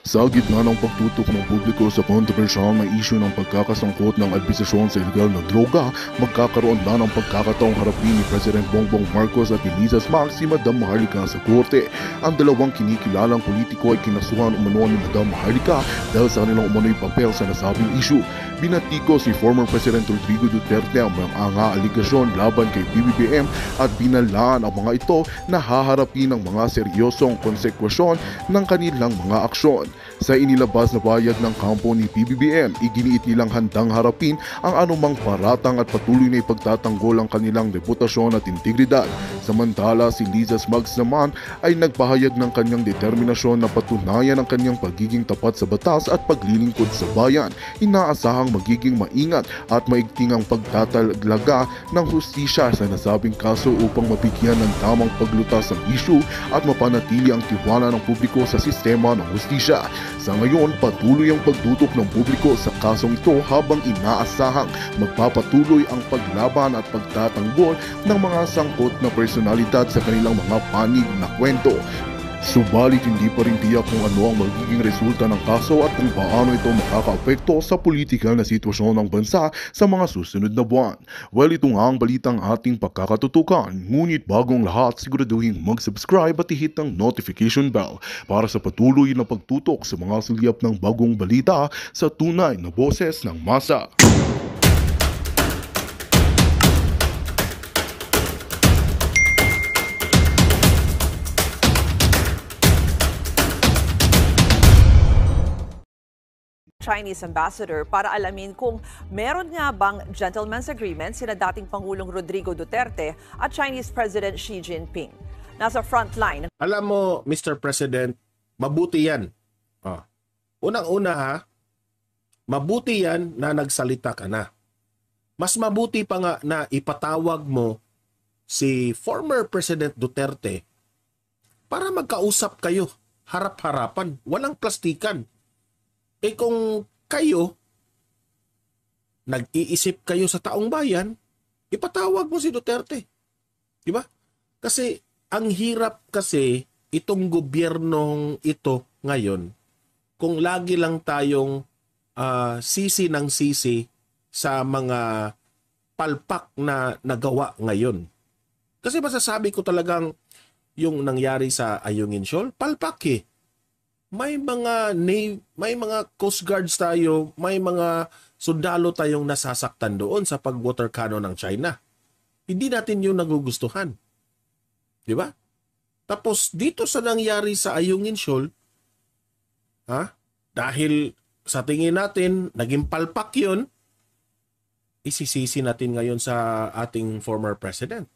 Sa gitna ng pagtutok ng publiko sa kontrobersyal na isyu ng pagkakasangkot ng administrasyon sa ilegal na droga, magkakaroon na ng pagkakataong harapin ni President Bongbong Marcos at ni Liza Smax si Madam Maharlika sa korte. Ang dalawang kinikilalang politiko ay kinasuhan umano ni Madam Maharlika dahil sa kanilang umano'y papel sa nasabing isyu. Binatiko si former President Rodrigo Duterte ang mga aligasyon laban kay PBBM at binalaan ang mga ito na haharapin ng mga seryosong konsekwasyon ng kanilang mga aksyon. Sa inilabas na bayag ng kampo ni PBBM, iginiit nilang handang harapin ang anumang paratang at patuloy na ipagtatanggol ang kanilang reputasyon at integridad. Samantala, si Liza Smags naman ay nagpahayag ng kanyang determinasyon na patunayan ang kanyang pagiging tapat sa batas at paglilingkod sa bayan. Inaasahang magiging maingat at maigting ang pagtatalaga ng hustisya sa nasabing kaso upang mabigyan ng tamang paglutas ang issue at mapanatili ang tiwala ng publiko sa sistema ng hustisya. Sa ngayon, patuloy ang pagtutok ng publiko sa kasong ito habang inaasahang magpapatuloy ang paglaban at pagtatanggol ng mga sangkot na personalidad sa kanilang mga panig na kwento. Subalit hindi pa rin tiyak kung ano ang magiging resulta ng kaso at kung paano ito makakaapekto sa politikal na sitwasyon ng bansa sa mga susunod na buwan. Well, ito nga ang balitang ating pagkakatutukan. Ngunit bagong lahat, siguraduhin mag-subscribe at i-hit ang notification bell para sa patuloy na pagtutok sa mga sulyap ng bagong balita sa tunay na boses ng masa. Chinese ambassador para alamin kung meron nga bang gentleman's agreement sina dating Pangulong Rodrigo Duterte at Chinese President Xi Jinping. Nasa frontline. Alam mo, Mr. President, mabuti yan. Unang-una ha, mabuti yan na nagsalita ka na. Mas mabuti pa nga na ipatawag mo si former President Duterte para magkausap kayo, harap-harapan, walang plastikan. Eh kung kayo, nag-iisip kayo sa taong bayan, ipatawag mo si Duterte. Di ba? Kasi ang hirap kasi itong gobyernong ito ngayon, kung lagi lang tayong sisi ng sisi sa mga palpak na nagawa ngayon. Kasi masasabi ko talagang yung nangyari sa Ayungin Shoal, palpak eh. May mga Coast Guards tayo, may mga sundalo tayong nasasaktan doon sa pag-water cannon ng China. Hindi natin yung nagugustuhan. Di ba? Tapos dito sa nangyari sa Ayungin Shoal, dahil sa tingin natin, naging palpak yun, isisisi natin ngayon sa ating former president,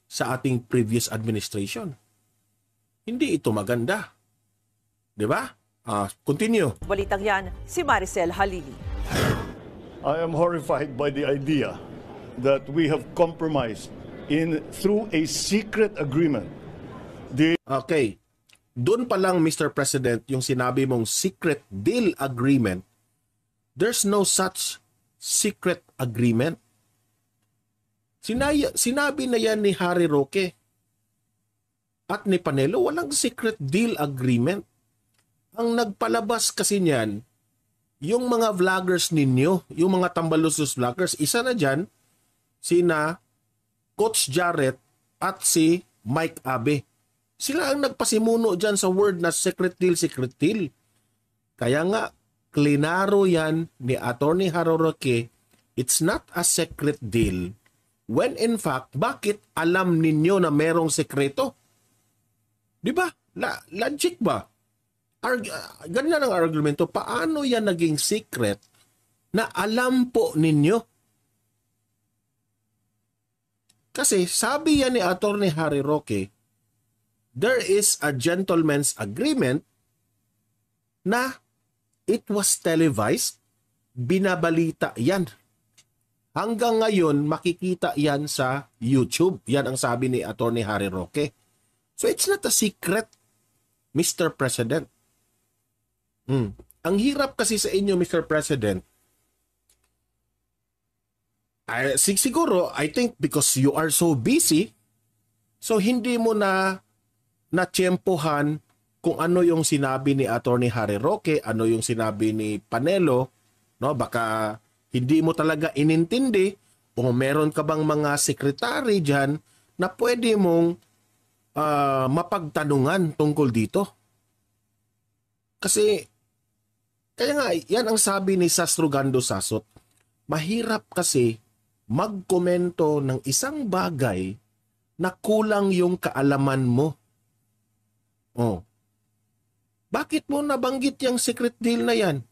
sa ating previous administration. Hindi ito maganda. Diba? Continue. Balitang yan, si Maricel Halili. I am horrified by the idea that we have compromised through a secret agreement. Okay. Doon pa lang, Mr. President, yung sinabi mong secret deal agreement, there's no such secret agreement. Sinabi na yan ni Harry Roque at ni Panelo, walang secret deal agreement. Ang nagpalabas kasi niyan, yung mga vloggers ninyo, yung mga tambalusos vloggers, isa na dyan, sina Coach Jarrett at si Mike Abe. Sila ang nagpasimuno dyan sa word na secret deal, secret deal. Kaya nga, klinaro yan ni Attorney Harry Roque, it's not a secret deal. When in fact, bakit alam ninyo na merong sekreto? Di ba? Logic ba? Ganyan ang argumento. Paano yan naging secret na alam po ninyo? Kasi sabi yan ni Attorney Harry Roque, there is a gentleman's agreement na it was televised, binabalita yan. Hanggang ngayon, makikita yan sa YouTube. Yan ang sabi ni Attorney Harry Roque. So it's not a secret, Mr. President. Ang hirap kasi sa inyo, Mr. President, siguro, I think because you are so busy, so hindi mo na natsyempohan kung ano yung sinabi ni Attorney Harry Roque, ano yung sinabi ni Panelo, no? Baka hindi mo talaga inintindi o meron ka bang mga sekretary dyan na pwede mong mapagtanungan tungkol dito. Kasi, kaya nga, yan ang sabi ni Sastrugando Sasot, mahirap kasi magkomento ng isang bagay na kulang yung kaalaman mo. Oh. Bakit mo nabanggit yung secret deal na yan?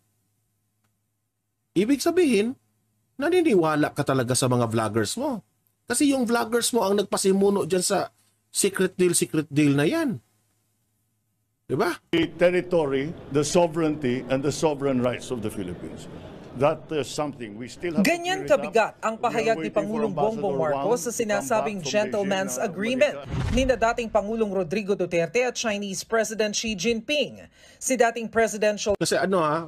Ibig sabihin, naniniwala ka talaga sa mga vloggers mo. Kasi yung vloggers mo ang nagpasimuno dyan sa secret deal na yan. Diba? The territory, the sovereignty, and the sovereign rights of the Philippines. That is something we still have. Ganyan kabigat ang pahayag ni Pangulong Bongbong Marcos sa sinasabing gentleman's agreement ni na dating Pangulong Rodrigo Duterte at Chinese President Xi Jinping. Si dating presidential... Kasi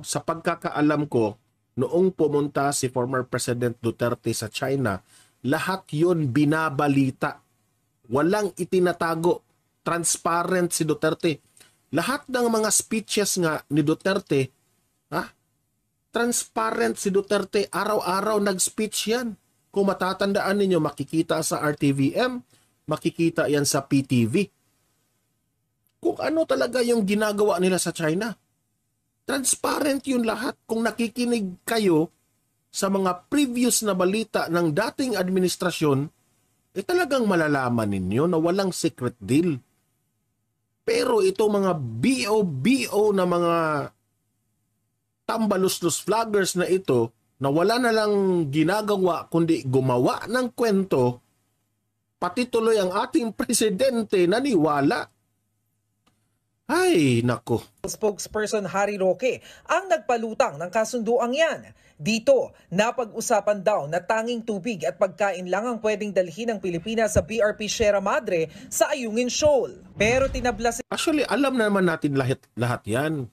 sa pagkakaalam ko, noong pumunta si former President Duterte sa China, lahat yun binabalita. Walang itinatago. Transparent si Duterte. Lahat ng mga speeches nga ni Duterte, transparent si Duterte, araw-araw nag-speech yan. Kung matatandaan ninyo, makikita sa RTVM, makikita yan sa PTV. Kung ano talaga yung ginagawa nila sa China. Transparent yun lahat. Kung nakikinig kayo sa mga previous na balita ng dating administrasyon, talagang malalaman ninyo na walang secret deal. Pero ito mga BO na mga tambaluslos vloggers na ito na wala na lang ginagawa kundi gumawa ng kwento, pati tuloy ang ating presidente naniwala. Ay, nako. Spokesperson Harry Roque ang nagpalutang ng kasunduang yan. Dito, napag-usapan daw na tanging tubig at pagkain lang ang pwedeng dalhin ng Pilipinas sa BRP Sierra Madre sa Ayungin Shoal. Pero tinabla si... Actually, alam naman natin lahat yan.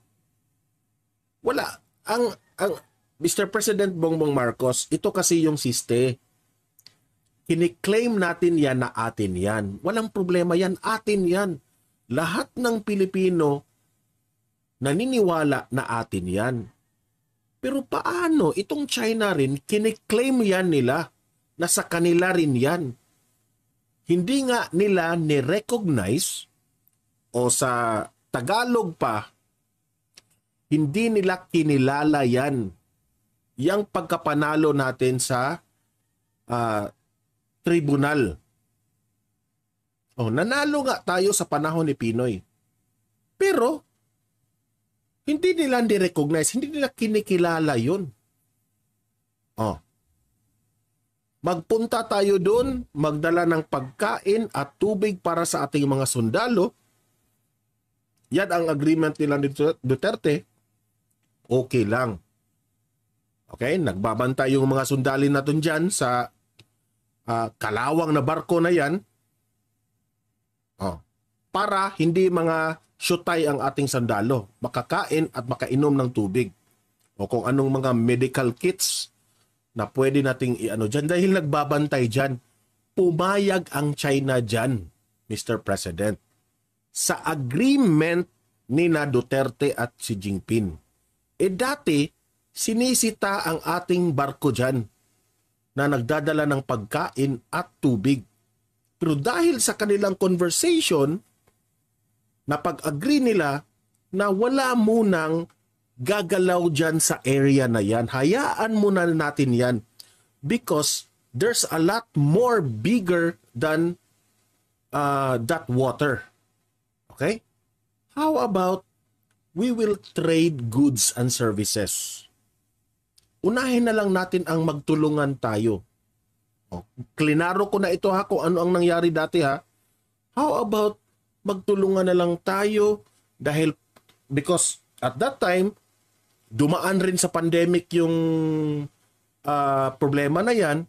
Wala. Ang Mr. President Bongbong Marcos, ito kasi yung siste. Kiniklaim natin yan na atin yan. Walang problema yan, atin yan. Lahat ng Pilipino naniniwala na atin yan. Pero paano itong China rin, kiniklaim yan nila na sa kanila rin yan. Hindi nga nila ni-recognize o sa Tagalog pa, hindi nila kinilala yan. Yang pagkapanalo natin sa tribunal. Nanalo nga tayo sa panahon ni Pinoy. Pero, hindi nila ni-recognize, hindi nila kinikilala yun. Magpunta tayo doon, magdala ng pagkain at tubig para sa ating mga sundalo. Yan ang agreement nila ni Duterte. Okay lang. Okay, nagbabantay yung mga sundalin natin dyan sa kalawang na barko na yan. Para hindi mga syutay ang ating sundalo, makakain at makainom ng tubig. O kung anong mga medical kits na pwede nating i-ano dyan. Dahil nagbabantay dyan, pumayag ang China dyan, Mr. President, sa agreement ni na Duterte at Xi Jinping. Dati, sinisita ang ating barko dyan na nagdadala ng pagkain at tubig. Pero dahil sa kanilang conversation, napag-agree nila na wala munang gagalaw dyan sa area na yan. Hayaan muna natin yan because there's a lot more bigger than that water. Okay? How about we will trade goods and services? Unahin na lang natin ang magtulungan tayo. Klinaro ko na ito kung ano ang nangyari dati How about magtulungan na lang tayo because at that time, dumaan rin sa pandemic yung problema na yan.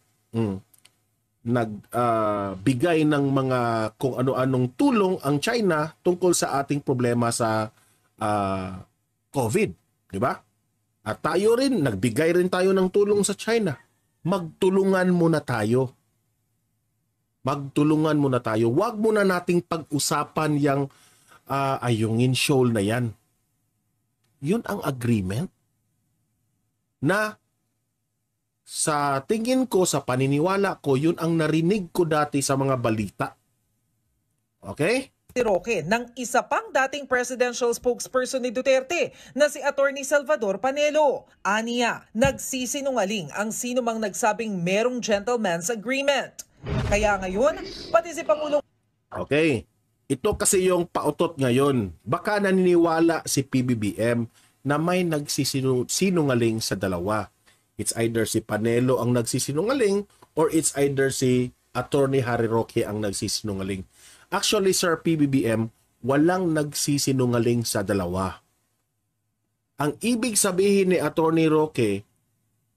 Nagbigay ng mga kung ano-anong tulong ang China tungkol sa ating problema sa COVID. Di ba? At tayo rin, nagbigay rin tayo ng tulong sa China. Magtulungan muna tayo. Magtulungan muna tayo. Huwag muna nating pag-usapan yung Ayungin Shoal na yan. Yun ang agreement na sa tingin ko, sa paniniwala ko, yun ang narinig ko dati sa mga balita. Okay? Si Roque ng isa pang dating presidential spokesperson ni Duterte na si Attorney Salvador Panelo. Aniya, nagsisinungaling ang sino mang nagsabing merong gentleman's agreement. Kaya ngayon, pati si Pangulong... Okay. Ito kasi yung pautot ngayon. Baka naniniwala si PBBM na may nagsisinungaling sa dalawa. It's either si Panelo ang nagsisinungaling or it's either si Attorney Harry Roque ang nagsisinungaling. Actually, Sir PBBM, walang nagsisinungaling sa dalawa. Ang ibig sabihin ni Attorney Roque,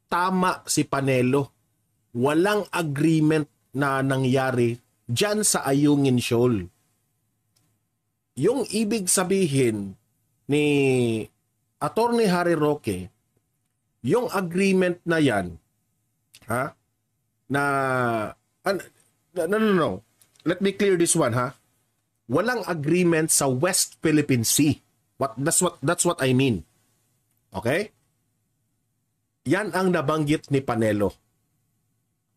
tama si Panelo. Walang agreement na nangyari dyan sa Ayungin Shoal. Yung ibig sabihin ni Attorney Harry Roque, yung agreement na yan, no. Let me clear this one, Walang agreement sa West Philippine Sea. That's what I mean. Okay? Yan ang nabanggit ni Panelo.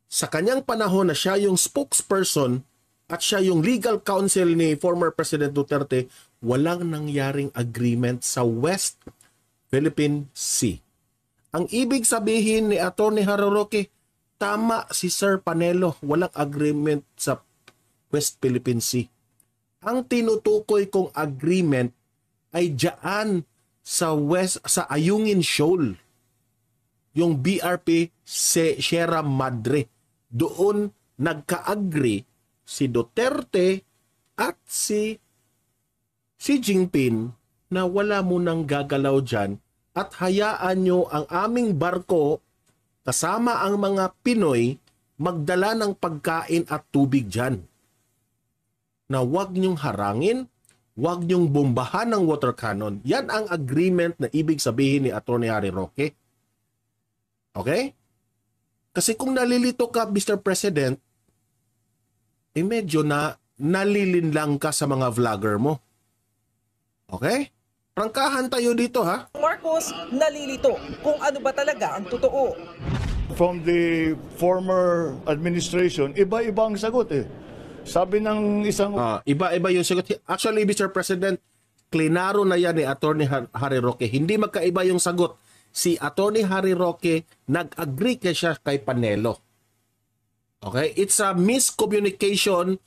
Sa kanyang panahon na siya yung spokesperson at siya yung legal counsel ni former President Duterte, walang nangyaring agreement sa West Philippine Sea. Ang ibig sabihin ni Attorney Harry Roque, tama si Sir Panelo, walang agreement sa West Philippine Sea. Ang tinutukoy kong agreement ay diyan sa Ayungin Shoal. Yung BRP Sierra Madre. Doon nagka-agree si Duterte at si Xi Jinping na wala mo nang gagalaw dyan at hayaan nyo ang aming barko kasama ang mga Pinoy magdala ng pagkain at tubig dyan. Na wag niyong harangin, wag niyong bombahan ng water cannon. Yan ang agreement na ibig sabihin ni Attorney Harry Roque. Okay? Kasi kung nalilito ka, Mr. President, medyo na nalilinlang ka sa mga vlogger mo. Okay? Prangkahan tayo dito, Marcos nalilito kung ano ba talaga ang totoo. From the former administration, iba-iba ang sagot Sabi ng isang... Iba-iba yung sagot. Actually, Mr. President, klinaro na yan ni Attorney Harry Roque. Hindi magkaiba yung sagot. Si Attorney Harry Roque, nag-agree siya kay Panelo. Okay? It's a miscommunication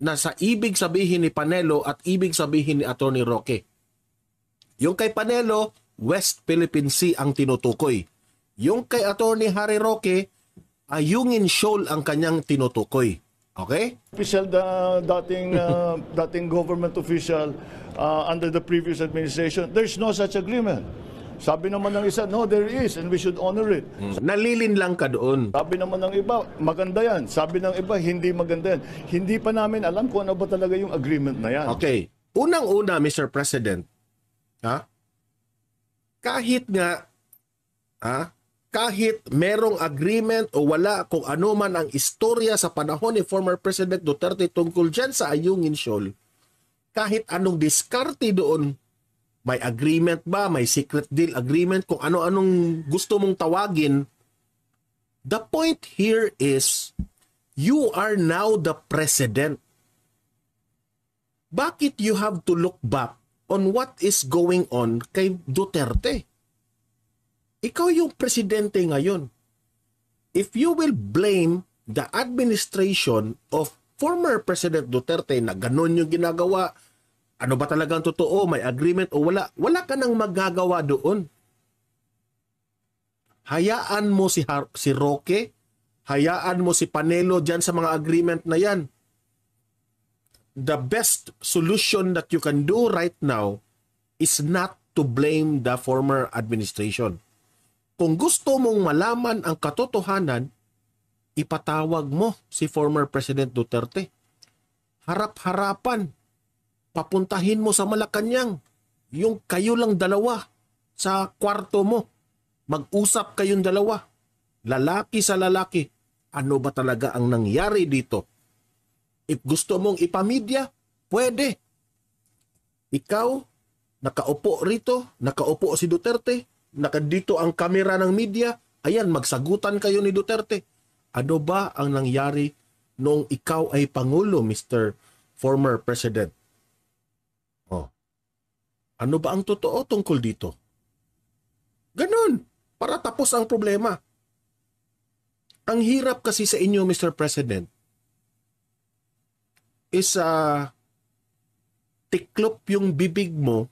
na sa ibig sabihin ni Panelo at ibig sabihin ni Attorney Roque. Yung kay Panelo, West Philippine Sea ang tinutukoy. Yung kay Attorney Harry Roque, Ayungin Shoal ang kanyang tinutukoy. Okay? Official, dating government official under the previous administration, there's no such agreement. Sabi naman ng isa, no, there is, and we should honor it. Nalilin lang ka doon. Sabi naman ng iba, maganda yan. Sabi ng iba, hindi maganda yan. Hindi pa namin alam kung ano ba talaga yung agreement na yan. Okay. Unang-una, Mr. President, kahit merong agreement o wala kung ano man ang istorya sa panahon ni former President Duterte tungkol dyan sa Ayungin Shoal, kahit anong diskarte doon, may agreement ba, may secret deal agreement, kung ano-anong gusto mong tawagin, the point here is, you are now the President. Bakit you have to look back on what is going on kay Duterte? Ikaw yung presidente ngayon. If you will blame the administration of former President Duterte na ganon yung ginagawa, ano ba talagang totoo, may agreement o wala, wala ka nang magagawa doon. Hayaan mo si Roque, hayaan mo si Panelo dyan sa mga agreement na yan. The best solution that you can do right now is not to blame the former administration. Kung gusto mong malaman ang katotohanan, ipatawag mo si former President Duterte. Harap-harapan. Papuntahin mo sa Malacanang. Yung kayo lang dalawa sa kwarto mo. Mag-usap kayong dalawa. Lalaki sa lalaki. Ano ba talaga ang nangyari dito? If gusto mong ipamidya, pwede. ikaw, nakaupo rito, nakaupo si Duterte, nakadito ang kamera ng media, ayan, magsagutan kayo ni Duterte. Ano ba ang nangyari noong ikaw ay Pangulo, Mr. Former President? Oh. Ano ba ang totoo tungkol dito? Ganon, para tapos ang problema. Ang hirap kasi sa inyo, Mr. President, is tiklop yung bibig mo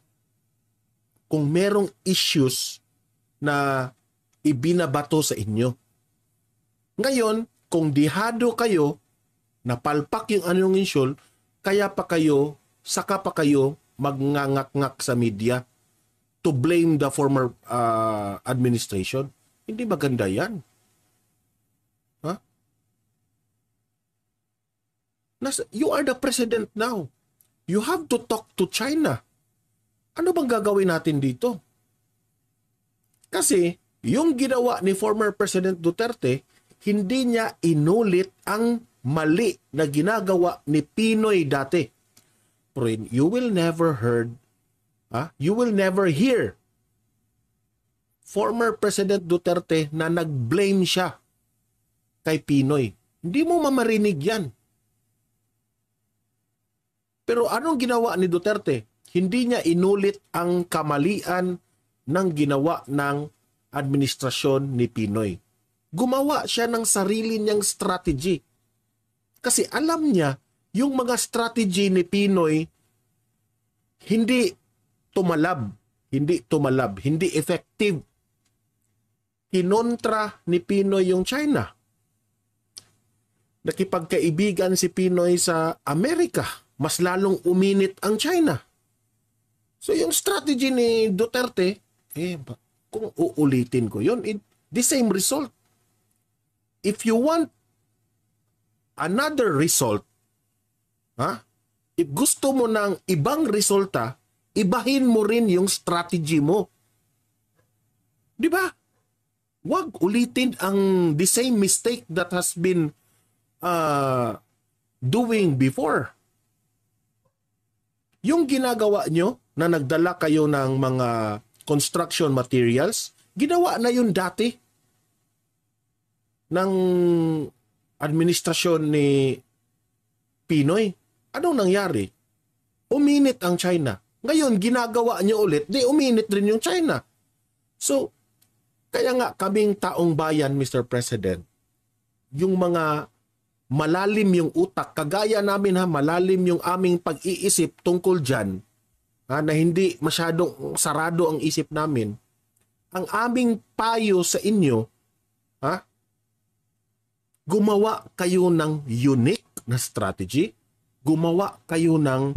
kung merong issues na ibinabato sa inyo. Ngayon, kung dihado kayo, napalpak yung anong issue, kaya pa kayo, saka pa kayo magngangak-ngak sa media to blame the former administration. Hindi maganda yan. Huh? You are the president now. You have to talk to China. Ano bang gagawin natin dito? Kasi yung ginawa ni former President Duterte, hindi niya inulit ang mali na ginagawa ni Pinoy dati. Pero you will never hear former President Duterte na nag-blame siya kay Pinoy. Hindi mo mamarinig yan. Pero anong ginawa ni Duterte? Hindi niya inulit ang kamalian ng ginawa ng administrasyon ni Pinoy. Gumawa siya ng sarili niyang strategy. Kasi alam niya, yung mga strategy ni Pinoy hindi tumalab, hindi effective. Kinontra ni Pinoy yung China. Nakipagkaibigan si Pinoy sa Amerika, mas lalong uminit ang China. So yung strategy ni Duterte, kung uulitin ko yun, the same result. If you want another result, if gusto mo ng ibang resulta, ibahin mo rin yung strategy mo. Di ba? Huwag ulitin ang the same mistake that has been doing before. Yung ginagawa nyo na nagdala kayo ng mga construction materials, ginawa na yun dati ng administrasyon ni Pinoy. Anong nangyari? Uminit ang China. Ngayon, ginagawa nyo ulit, di uminit rin yung China. So, kaya nga kaming taong bayan, Mr. President, yung mga malalim yung utak, kagaya namin malalim yung aming pag-iisip tungkol dyan, na hindi masyadong sarado ang isip namin, ang aming payo sa inyo, gumawa kayo ng unique na strategy, gumawa kayo ng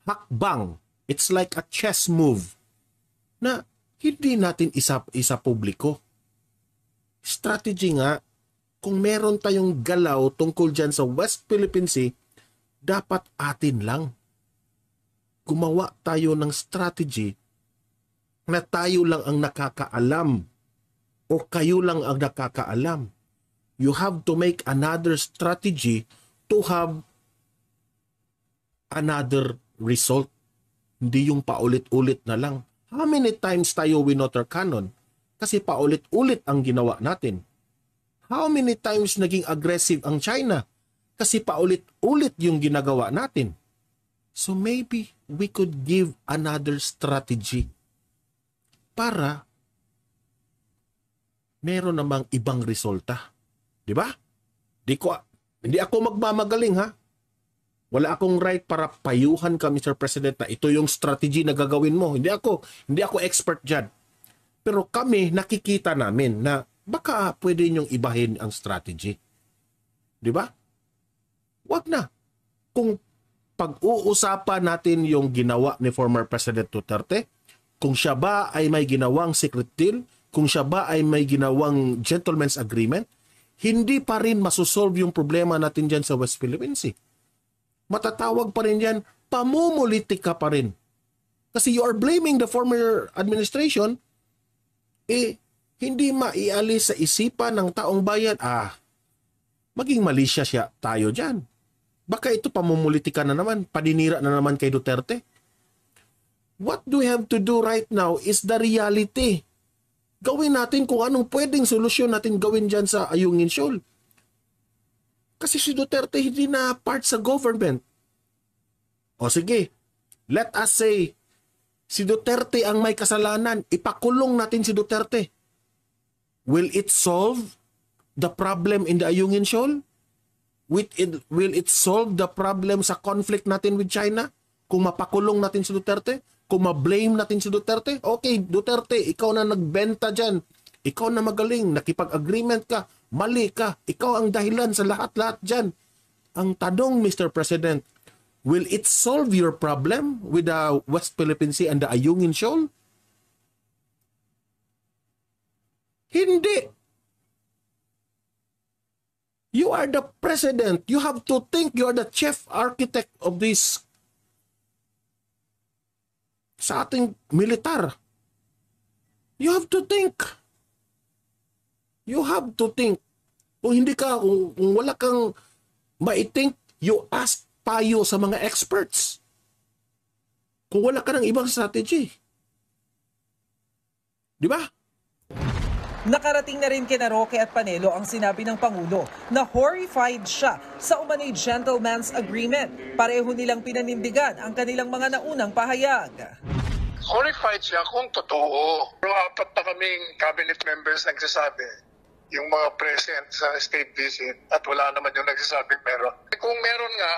hakbang. It's like a chess move na hindi natin isa publiko. Strategy nga, kung meron tayong galaw tungkol dyan sa West Philippine Sea, dapat atin lang. Gumawa tayo ng strategy na tayo lang ang nakakaalam o kayo lang ang nakakaalam. You have to make another strategy to have another result. Hindi yung paulit-ulit na lang. How many times tayo winoter cannon? Kasi paulit-ulit ang ginawa natin. How many times naging aggressive ang China? Kasi paulit-ulit yung ginagawa natin. So maybe we could give another strategy para meron namang ibang resulta. Di ba? Hindi ako magmamagaling Wala akong right para payuhan ka, Mr. President, na ito yung strategy na gagawin mo. Hindi ako expert dyan. Pero kami, nakikita namin na baka pwede niyong ibahin ang strategy. Di ba? Wag na. Kung pag-uusapan natin yung ginawa ni former President Duterte, kung siya ba ay may ginawang secret deal, kung siya ba ay may ginawang gentleman's agreement, hindi pa rin masusolve yung problema natin dyan sa West Philippine Sea. Matatawag pa rin yan, pamumulitika pa rin. Kasi you are blaming the former administration, hindi maialis sa isipan ng taong bayan, maging malisya tayo dyan. Baka ito pamumulitika na naman, paninira na naman kay Duterte. What do we have to do right now is the reality. Gawin natin kung anong pwedeng solusyon natin gawin dyan sa Ayungin Shoal. Kasi si Duterte hindi na part sa government. O sige, let us say, si Duterte ang may kasalanan, ipakulong natin si Duterte. Will it solve the problem in the Ayungin Shoal? Will it solve the problem sa conflict natin with China? Kung mapakulong natin si Duterte? Kung ma-blame natin si Duterte? Okay, Duterte, ikaw na nagbenta dyan. Ikaw na magaling, nakipag-agreement ka, mali ka, ikaw ang dahilan sa lahat-lahat dyan. Ang tanong, Mr. President, will it solve your problem with the West Philippine Sea and the Ayungin Shoal? Hindi. You are the president. You have to think you are the chief architect of this sa ating militar. You have to think. You have to think. Kung hindi ka, kung wala kang ma-think, you ask payo sa mga experts. Kung wala ka ng ibang strategy. Di ba? Nakarating na rin kina Roque at Panelo ang sinabi ng Pangulo na horrified siya sa umano'y gentleman's agreement. Pareho nilang pinanindigan ang kanilang mga naunang pahayag. Horrified siya kung totoo. Pero 4 na kaming cabinet members nagsasabi, yung mga present sa state visit, at wala naman yung nagsasabing meron. Kung meron nga,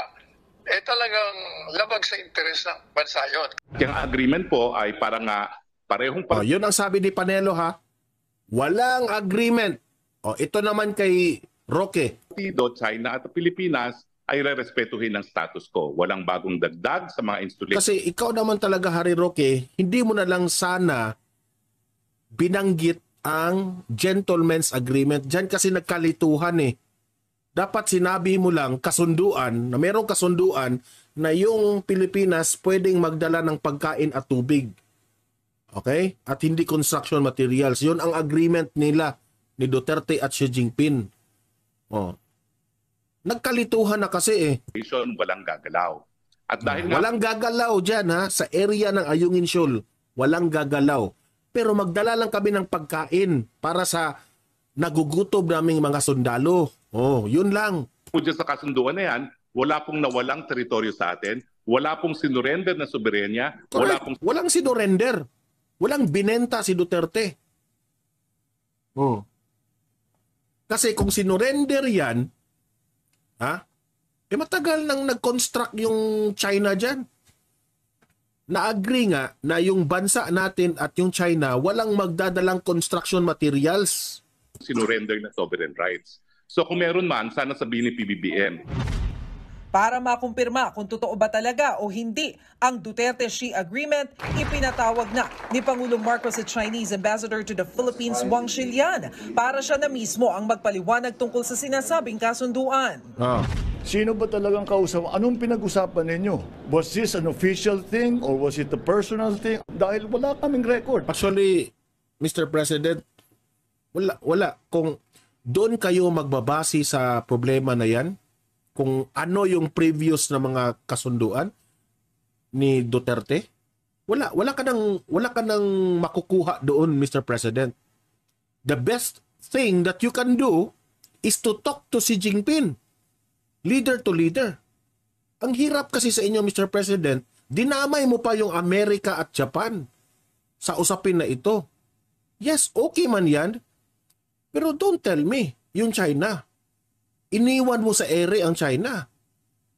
talagang labag sa interes ng bansa yun. Yung agreement po ay parang parehong... Yun ang sabi ni Panelo ha. Walang agreement. Ito naman kay Roque. China at Pilipinas ay rerespetuhin ang status quo. Walang bagong dagdag sa mga instrument. Kasi ikaw naman talaga, Harry Roque, hindi mo na lang sana binanggit ang gentleman's agreement. Diyan kasi nagkalituhan eh. Dapat sinabi mo lang kasunduan, na merong kasunduan na yung Pilipinas pwedeng magdala ng pagkain at tubig. Okay? At hindi construction materials. Yun ang agreement nila ni Duterte at Xi Jinping. Nagkalituhan na kasi eh. Walang gagalaw. At dahil walang gagalaw dyan ha, sa area ng Ayungin Shoal. Walang gagalaw. Pero magdala lang kami ng pagkain para sa nagugutob naming mga sundalo. Yun lang. Dyan sa kasunduan na yan, wala pong nawalang teritoryo sa atin, wala pong sinurrender na soberenya, walang sinurrender. Walang binenta si Duterte. Kasi kung sinurrender yan, matagal nang nag-construct yung China dyan. Na-agree nga na yung bansa natin at yung China walang magdadalang construction materials. Sinurrender na sovereign rights. So kung meron man, sana sabihin ni PBBM. Para makumpirma kung totoo ba talaga o hindi ang Duterte-Xi agreement, ipinatawag na ni Pangulong Marcos sa Chinese Ambassador to the Philippines, Wang Shilian, para siya na mismo ang magpaliwanag tungkol sa sinasabing kasunduan. Sino ba talagang kausap? Anong pinag-usapan ninyo? Was this an official thing or was it a personal thing? Dahil wala kaming record. Actually, Mr. President, wala. Kung doon kayo magbabase sa problema na yan, kung ano yung previous na mga kasunduan ni Duterte, wala ka nang makukuha doon, Mr. President. The best thing that you can do is to talk to Xi Jinping, leader to leader. Ang hirap kasi sa inyo, Mr. President, dinamay mo pa yung Amerika at Japan sa usapin na ito. Yes, okay man yan, pero don't tell me yung China. Iniwan mo sa ere ang China.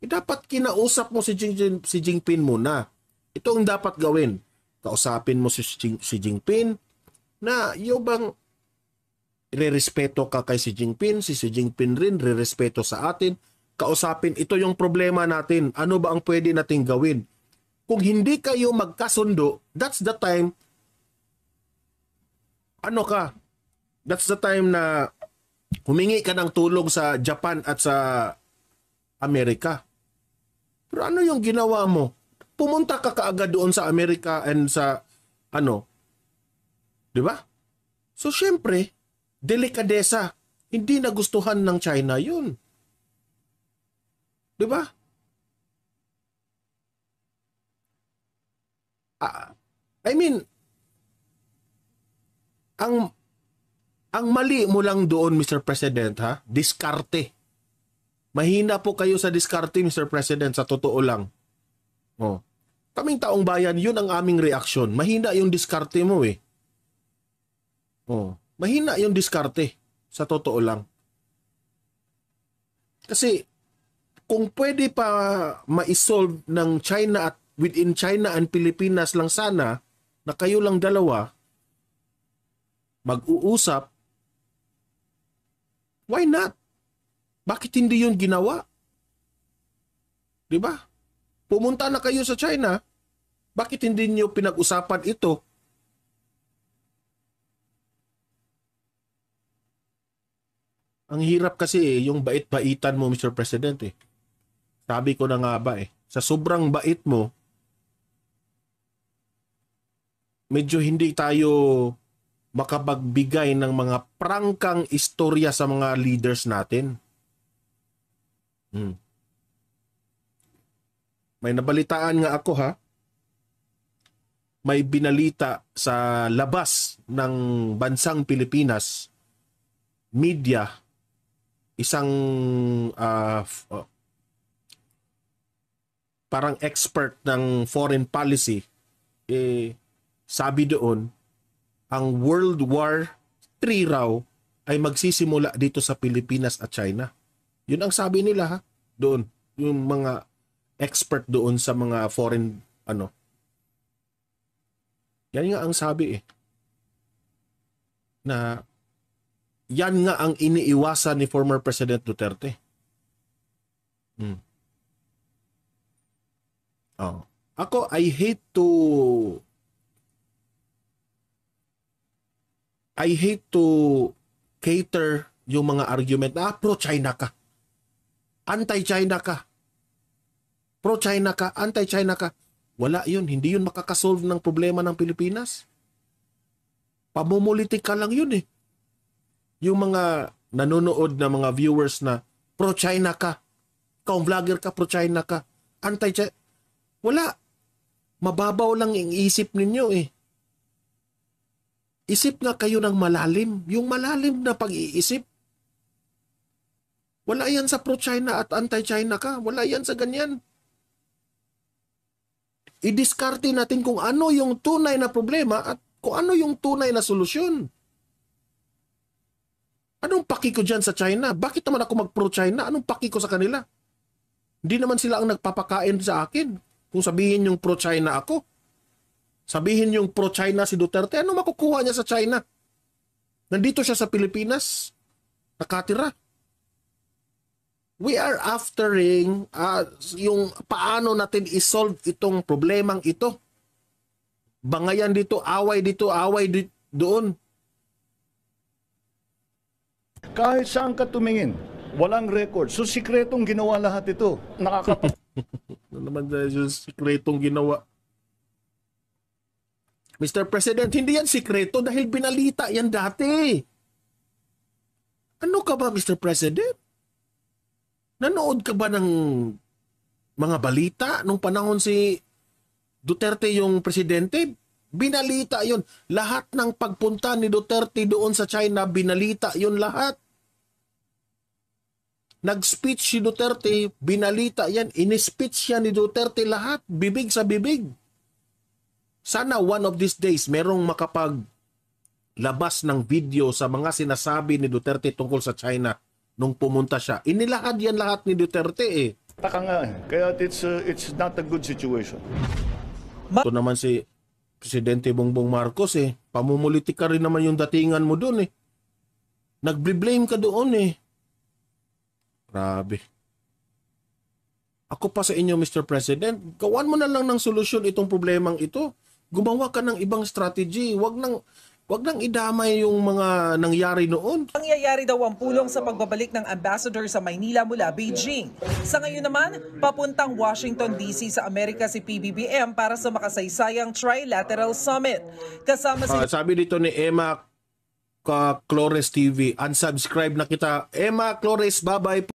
Dapat kinausap mo si Jinping muna. Ito ang dapat gawin. Kausapin mo si Xi Jinping na yung bang re-respeto ka kay Xi Jinping, si Xi Jinping rin re-respeto sa atin. Kausapin, ito yung problema natin. Ano ba ang pwede nating gawin? Kung hindi kayo magkasundo, that's the time that's the time na humingi ka ng tulong sa Japan at sa Amerika. Pero ano yung ginawa mo? Pumunta ka kaagad doon sa Amerika and sa di ba? So syempre, delikadesa. Hindi nagustuhan ng China yun. Di ba? I mean, ang mali mo lang doon, Mr. President, ha? Diskarte. Mahina po kayo sa diskarte, Mr. President, sa totoo lang. Oh. Kaming taong bayan, yun ang aming reaksyon. Mahina yung diskarte mo eh. Oh. Mahina yung diskarte, sa totoo lang. Kasi, kung pwede pa ma-solve ng China at within China and Pilipinas lang sana, na kayo lang dalawa, mag-uusap, why not? Bakit hindi yun ginawa? Diba? Pumunta na kayo sa China, bakit hindi niyo pinag-usapan ito? Ang hirap kasi yung bait-baitan mo, Mr. President eh. Sabi ko na nga ba eh, sa sobrang bait mo, medyo hindi tayo makapagbigay ng mga prangkang istorya sa mga leaders natin. May nabalitaan nga ako ha. May binalita sa labas ng bansang Pilipinas, media, isang parang expert ng foreign policy, sabi doon, ang World War III raw ay magsisimula dito sa Pilipinas at China. Yun ang sabi nila ha, doon. Yung mga expert doon sa mga foreign, yan nga ang sabi eh. Na yan nga ang iniiwasan ni former President Duterte. Ako, I hate to cater yung mga argument na pro-China ka. Anti-China ka. Pro-China ka, anti-China ka. Wala yun. Hindi yun makakasolve ng problema ng Pilipinas. Pamumulitika lang yun eh. Yung mga nanonood na mga viewers na pro-China ka, ikaw vlogger ka, pro-China ka, anti-China. Wala. Mababaw lang ang isip ninyo eh. Isip nga kayo ng malalim. Yung malalim na pag-iisip. Wala yan sa pro-China at anti-China ka. Wala yan sa ganyan. I-diskarte natin kung ano yung tunay na problema at kung ano yung tunay na solusyon. Anong paki ko dyan sa China? Bakit naman ako mag-pro-China? Anong paki ko sa kanila? Hindi naman sila ang nagpapakain sa akin. Kung sabihin yung pro-China ako, sabihin yung pro-China si Duterte, ano makukuha niya sa China? Nandito siya sa Pilipinas, nakatira. We are aftering yung paano natin isolve itong problemang ito. Bangayan dito, away doon. Kahit saan ka tumingin, walang record. So, sikretong ginawa lahat ito. Ano naman yung sikretong ginawa? Mr. President, hindi yan sikreto dahil binalita yan dati. Ano ka ba, Mr. President? Nanood ka ba ng mga balita nung panahon si Duterte yung presidente? Binalita yun. Lahat ng pagpunta ni Duterte doon sa China, binalita yun lahat. Nag-speech si Duterte, binalita yan. In-speech yan ni Duterte lahat. Bibig sa bibig. Sana one of these days, merong makapaglabas ng video sa mga sinasabi ni Duterte tungkol sa China nung pumunta siya. Inilahad yan lahat ni Duterte eh. Taka nga eh. Kaya it's not a good situation. Ito naman si Presidente Bongbong Marcos eh. Pamumulitik ka rin naman yung datingan mo doon eh. Nag-blame ka doon eh. Grabe. Ako pa sa inyo, Mr. President, gawan mo na lang ng solusyon itong problemang ito. Gumawa ka ng ibang strategy. Wag nang idamay yung mga nangyari noon. Nangyayari daw ang pulong sa pagbabalik ng ambassador sa Maynila mula Beijing. Sa ngayon naman, papuntang Washington DC sa Amerika si PBBM para sa makasaysayang trilateral summit. Kasama si sabi dito ni Emma Flores TV, unsubscribe na kita. Emma Flores, bye-bye po.